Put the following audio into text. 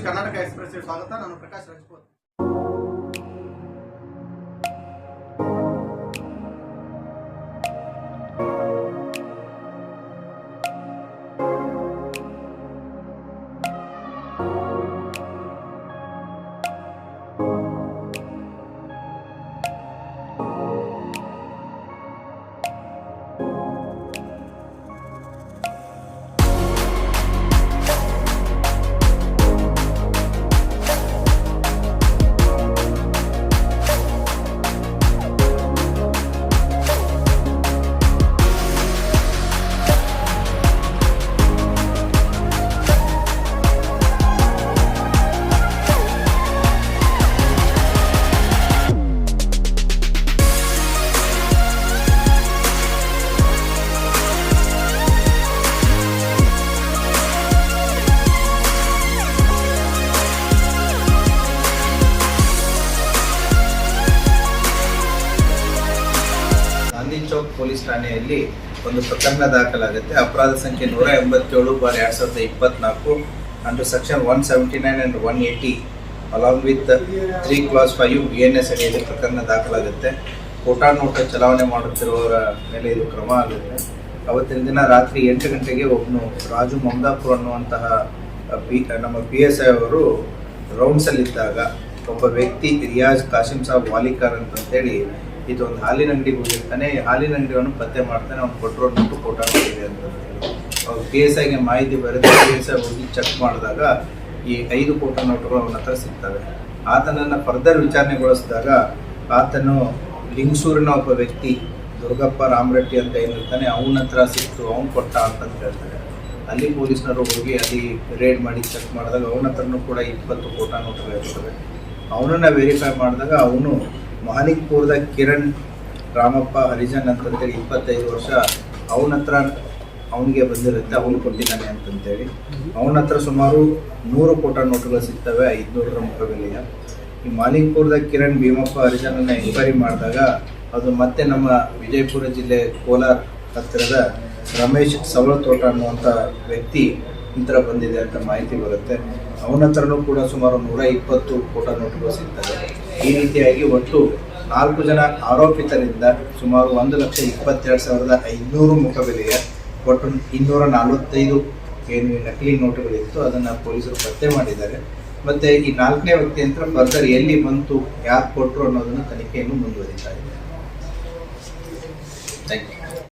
Karnataka express ಸ್ವಾಗತ. ನಾನು Prakash Rajput. Chowk police ಠಾಣೆಯಲ್ಲಿ ಒಂದು ಪ್ರಕರಣ ದಾಖಲಾಗುತ್ತೆ. ಅಪರಾಧ ಸಂಖ್ಯೆ 187/2024 under section 179 and 180 along with 3 clause 5 BNS ಅಡಿಯಲ್ಲಿ ಪ್ರಕರಣ ದಾಖಲಾಗುತ್ತೆ. ಕೋಟಾ ನೋಟ ಚಲಾವಣೆ ಮಾಡುತ್ತಿರುವವರ ಮೇಲೆ ಇದು ಕ್ರಮ ಆಗುತ್ತೆ. ಅವತ್ತಿನ ದಿನ ರಾತ್ರಿ 8 ಗಂಟೆಗೆ ಒಬ್ಬನು ರಾಜು ಮಮದಾಪುರ್ ಅನ್ನುವಂತಹ ನಮ್ಮ PSI ಅವರು ರೌಂಡ್ಸಲ್ಲಿದ್ದಾಗ ಒಬ್ಬ ವ್ಯಕ್ತಿ ರಿಯಾಜ್ ಕಾಸಿಂ ಸಾಬ್ ವಾಲಿಕಾರ್ ಅಂತೇಳಿ ಇದೊಂದು ಹಾಲಿನ ಅಂಗಡಿಗೆ ಹೋಗಿರ್ತಾನೆ. ಹಾಲಿನ ಅಂಗಡಿಯನ್ನು ಪತ್ತೆ ಮಾಡ್ತಾನೆ. ಅವ್ನು ಕೊಟ್ಟರು ನೋಟು ಕೋಟಾ ನೋಟಿದೆ ಅಂತ ಅವ್ರು PSIಗೆ ಮಾಹಿತಿ ಬರೆದು PSI ಹೋಗಿ ಚೆಕ್ ಮಾಡಿದಾಗ ಈ 5 ಕೋಟಾ ನೋಟುಗಳು ಅವನ ಹತ್ರ ಸಿಗ್ತವೆ. ಆತನನ್ನು ಫರ್ದರ್ ವಿಚಾರಣೆಗೊಳಿಸಿದಾಗ ಆತನು ಲಿಂಗಸೂರಿನ ಒಬ್ಬ ವ್ಯಕ್ತಿ ದುರ್ಗಪ್ಪ ರಾಮರೆಡ್ಡಿ ಅಂತ ಏನಿರ್ತಾನೆ ಅವನ ಹತ್ರ ಸಿಕ್ತು, ಅವ್ನು ಕೊಟ್ಟ ಅಂತ ಹೇಳ್ತಾರೆ. ಅಲ್ಲಿ ಪೊಲೀಸ್ನವರು ಹೋಗಿ ಅಲ್ಲಿ ರೇಡ್ ಮಾಡಿ ಚೆಕ್ ಮಾಡಿದಾಗ ಅವನ ಹತ್ರನೂ ಕೂಡ 20 ಕೋಟಾ ನೋಟುಗಳು ಇರ್ತವೆ. ಅವನನ್ನು ವೆರಿಫೈ ಮಾಡಿದಾಗ ಅವನು ಮಹಾಲಿಕ್ಪುರದ ಕಿರಣ್ ರಾಮಪ್ಪ ಹರಿಜನ್ ಅಂತಂತೇಳಿ 25 ವರ್ಷ ಅವನ ಹತ್ರ ಅವನಿಗೆ ಬಂದಿರುತ್ತೆ, ಅವನು ಕೊಟ್ಟಿದ್ದಾನೆ ಅಂತಂತೇಳಿ. ಅವನ ಹತ್ರ ಸುಮಾರು 100 ಕೋಟಾ ನೋಟುಗಳು ಸಿಗ್ತವೆ 500 ಮುಖಬೆಲೆಯ. ಈ ಮಾಲಿಕ್ಪುರದ ಕಿರಣ್ ಭೀಮಪ್ಪ ಹರಿಜನನ್ನು ಎಂಕ್ವೈರಿ ಮಾಡಿದಾಗ ಅದು ಮತ್ತೆ ನಮ್ಮ ವಿಜಯಪುರ ಜಿಲ್ಲೆ ಕೋಲಾರ ಹತ್ತಿರದ ರಮೇಶ್ ಸವಳತೋಟ ಅನ್ನುವಂಥ ವ್ಯಕ್ತಿ ಇಂತರ ಬಂದಿದೆ ಅಂತ ಮಾಹಿತಿ ಬರುತ್ತೆ. ಅವನ ಹತ್ರನೂ ಕೂಡ ಸುಮಾರು 120 ಕೋಟಾ ನೋಟುಗಳು ಸಿಗ್ತವೆ. ಈ ರೀತಿಯಾಗಿ ಒಟ್ಟು 4 ಜನ ಆರೋಪಿತರಿಂದ ಸುಮಾರು 1,22,500 ಮುಖಬೆಲೆಯ ಒಟ್ಟು 245 ಏನು ನಕಲಿ ನೋಟುಗಳಿತ್ತು ಅದನ್ನು ಪೊಲೀಸರು ಪತ್ತೆ ಮಾಡಿದ್ದಾರೆ. ಮತ್ತು ಈ 4ನೇ ವ್ಯಕ್ತಿ ಅಂತ ಫರ್ದರ್ ಎಲ್ಲಿ ಬಂತು, ಯಾರು ಕೊಟ್ಟರು ಅನ್ನೋದನ್ನು ತನಿಖೆಯನ್ನು ಮುಂದುವರಿತಾ ಇದೆ. Thank you.